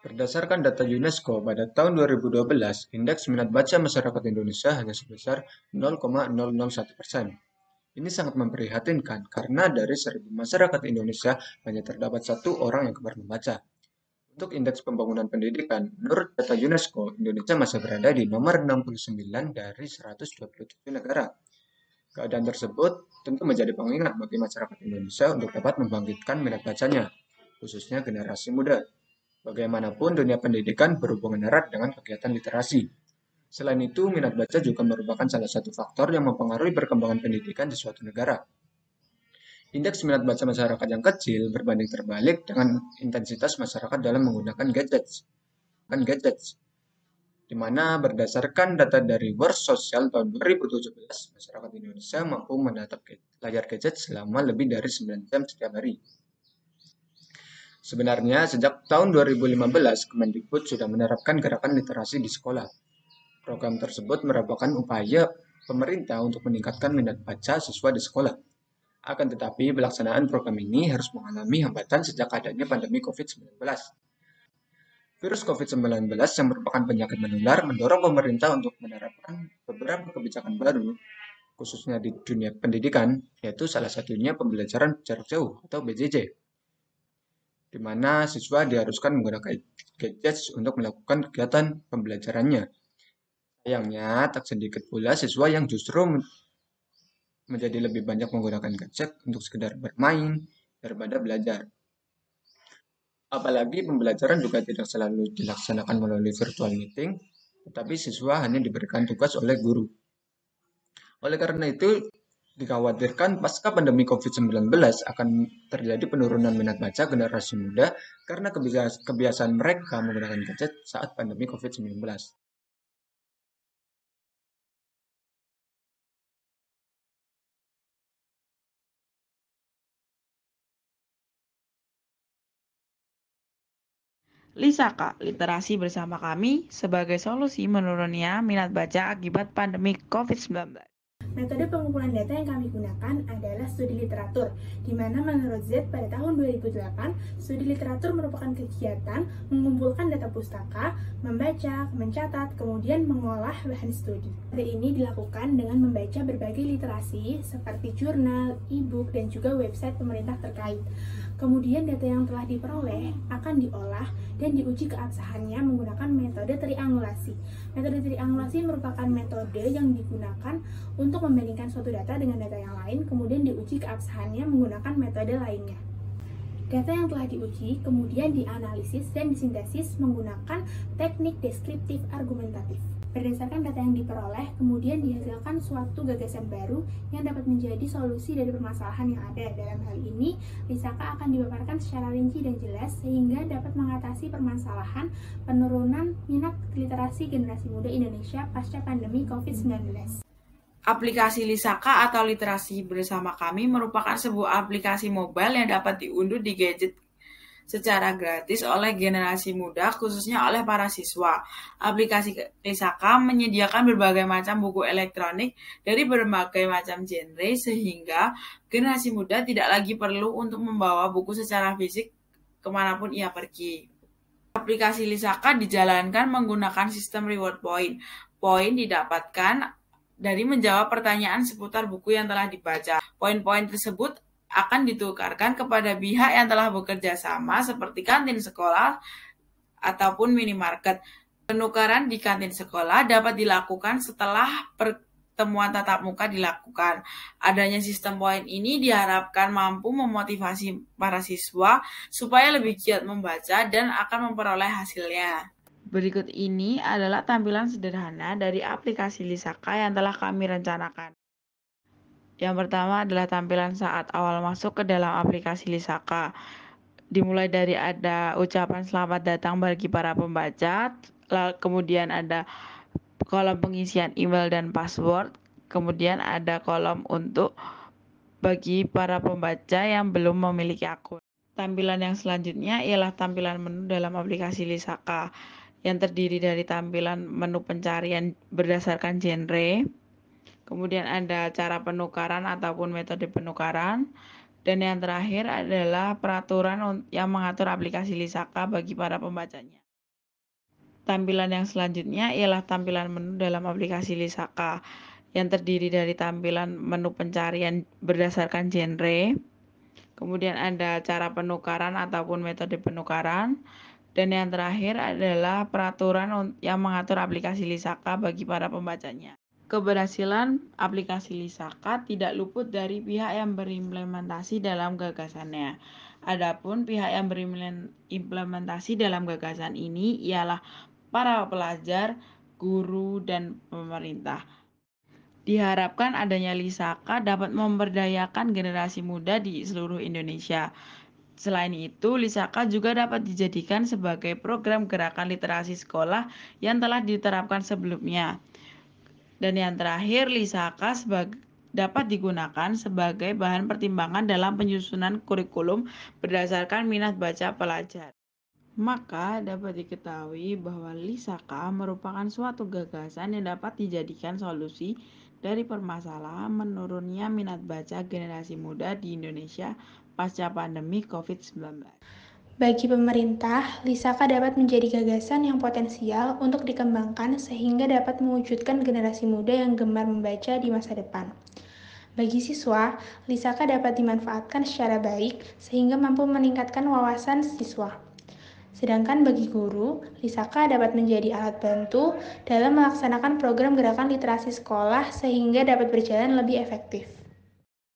Berdasarkan data UNESCO, pada tahun 2012, indeks minat baca masyarakat Indonesia hanya sebesar 0,001%. Ini sangat memprihatinkan karena dari 1.000 masyarakat Indonesia hanya terdapat satu orang yang gemar membaca. Untuk indeks pembangunan pendidikan, menurut data UNESCO, Indonesia masih berada di nomor 69 dari 127 negara. Keadaan tersebut tentu menjadi pengingat bagi masyarakat Indonesia untuk dapat membangkitkan minat bacanya, khususnya generasi muda. Bagaimanapun, dunia pendidikan berhubungan erat dengan kegiatan literasi. Selain itu, minat baca juga merupakan salah satu faktor yang mempengaruhi perkembangan pendidikan di suatu negara. Indeks minat baca masyarakat yang kecil berbanding terbalik dengan intensitas masyarakat dalam menggunakan gadgets, di mana berdasarkan data dari World Social tahun 2017, masyarakat Indonesia mampu menatap layar gadget selama lebih dari 9 jam setiap hari. Sebenarnya, sejak tahun 2015, Kemendikbud sudah menerapkan gerakan literasi di sekolah. Program tersebut merupakan upaya pemerintah untuk meningkatkan minat baca siswa di sekolah. Akan tetapi, pelaksanaan program ini harus mengalami hambatan sejak adanya pandemi COVID-19. Virus COVID-19 yang merupakan penyakit menular mendorong pemerintah untuk menerapkan beberapa kebijakan baru, khususnya di dunia pendidikan, yaitu salah satunya pembelajaran jarak jauh atau BJJ, di mana siswa diharuskan menggunakan gadgets untuk melakukan kegiatan pembelajarannya. Sayangnya, tak sedikit pula siswa yang justru menjadi lebih banyak menggunakan gadget untuk sekedar bermain daripada belajar. Apalagi pembelajaran juga tidak selalu dilaksanakan melalui virtual meeting, tetapi siswa hanya diberikan tugas oleh guru. Oleh karena itu, dikhawatirkan pasca pandemi COVID-19 akan terjadi penurunan minat baca generasi muda karena kebiasaan mereka menggunakan gadget saat pandemi COVID-19. Lisaka, literasi bersama kami sebagai solusi menurunnya minat baca akibat pandemi COVID-19. Metode pengumpulan data yang kami gunakan adalah studi literatur, di mana menurut Z pada tahun 2008, studi literatur merupakan kegiatan mengumpulkan data pustaka, membaca, mencatat, kemudian mengolah bahan studi. Metode ini dilakukan dengan membaca berbagai literasi seperti jurnal, e-book, dan juga website pemerintah terkait. Kemudian data yang telah diperoleh akan diolah dan diuji keabsahannya menggunakan metode triangulasi. Metode triangulasi merupakan metode yang digunakan untuk membandingkan suatu data dengan data yang lain, kemudian diuji keabsahannya menggunakan metode lainnya. Data yang telah diuji kemudian dianalisis dan disintesis menggunakan teknik deskriptif argumentatif. Berdasarkan data yang diperoleh, kemudian dihasilkan suatu gagasan baru yang dapat menjadi solusi dari permasalahan yang ada. Dalam hal ini, Lisaka akan dipaparkan secara rinci dan jelas sehingga dapat mengatasi permasalahan penurunan minat literasi generasi muda Indonesia pasca pandemi COVID-19. Aplikasi Lisaka atau Literasi Bersama Kami merupakan sebuah aplikasi mobile yang dapat diunduh di gadget secara gratis oleh generasi muda, khususnya oleh para siswa. Aplikasi Lisaka menyediakan berbagai macam buku elektronik dari berbagai macam genre, sehingga generasi muda tidak lagi perlu untuk membawa buku secara fisik kemanapun ia pergi. Aplikasi Lisaka dijalankan menggunakan sistem reward point. Poin didapatkan dari menjawab pertanyaan seputar buku yang telah dibaca. Poin-poin tersebut akan ditukarkan kepada pihak yang telah bekerja sama seperti kantin sekolah ataupun minimarket. Penukaran di kantin sekolah dapat dilakukan setelah pertemuan tatap muka dilakukan. Adanya sistem poin ini diharapkan mampu memotivasi para siswa supaya lebih giat membaca dan akan memperoleh hasilnya. Berikut ini adalah tampilan sederhana dari aplikasi Lisaka yang telah kami rencanakan. Yang pertama adalah tampilan saat awal masuk ke dalam aplikasi Lisaka. Dimulai dari ada ucapan selamat datang bagi para pembaca, kemudian ada kolom pengisian email dan password, kemudian ada kolom untuk bagi para pembaca yang belum memiliki akun. Tampilan yang selanjutnya ialah tampilan menu dalam aplikasi Lisaka yang terdiri dari tampilan menu pencarian berdasarkan genre, kemudian ada cara penukaran ataupun metode penukaran, dan yang terakhir adalah peraturan yang mengatur aplikasi Lisaka bagi para pembacanya. Tampilan yang selanjutnya ialah tampilan menu dalam aplikasi Lisaka yang terdiri dari tampilan menu pencarian berdasarkan genre, kemudian ada cara penukaran ataupun metode penukaran, dan yang terakhir adalah peraturan yang mengatur aplikasi Lisaka bagi para pembacanya. Keberhasilan aplikasi Lisaka tidak luput dari pihak yang berimplementasi dalam gagasannya. Adapun pihak yang berimplementasi dalam gagasan ini ialah para pelajar, guru, dan pemerintah. Diharapkan adanya Lisaka dapat memberdayakan generasi muda di seluruh Indonesia. Selain itu, Lisaka juga dapat dijadikan sebagai program gerakan literasi sekolah yang telah diterapkan sebelumnya. Dan yang terakhir, Lisaka dapat digunakan sebagai bahan pertimbangan dalam penyusunan kurikulum berdasarkan minat baca pelajar. Maka dapat diketahui bahwa Lisaka merupakan suatu gagasan yang dapat dijadikan solusi dari permasalahan menurunnya minat baca generasi muda di Indonesia pasca pandemi COVID-19. Bagi pemerintah, Lisaka dapat menjadi gagasan yang potensial untuk dikembangkan sehingga dapat mewujudkan generasi muda yang gemar membaca di masa depan. Bagi siswa, Lisaka dapat dimanfaatkan secara baik sehingga mampu meningkatkan wawasan siswa. Sedangkan bagi guru, Lisaka dapat menjadi alat bantu dalam melaksanakan program gerakan literasi sekolah sehingga dapat berjalan lebih efektif.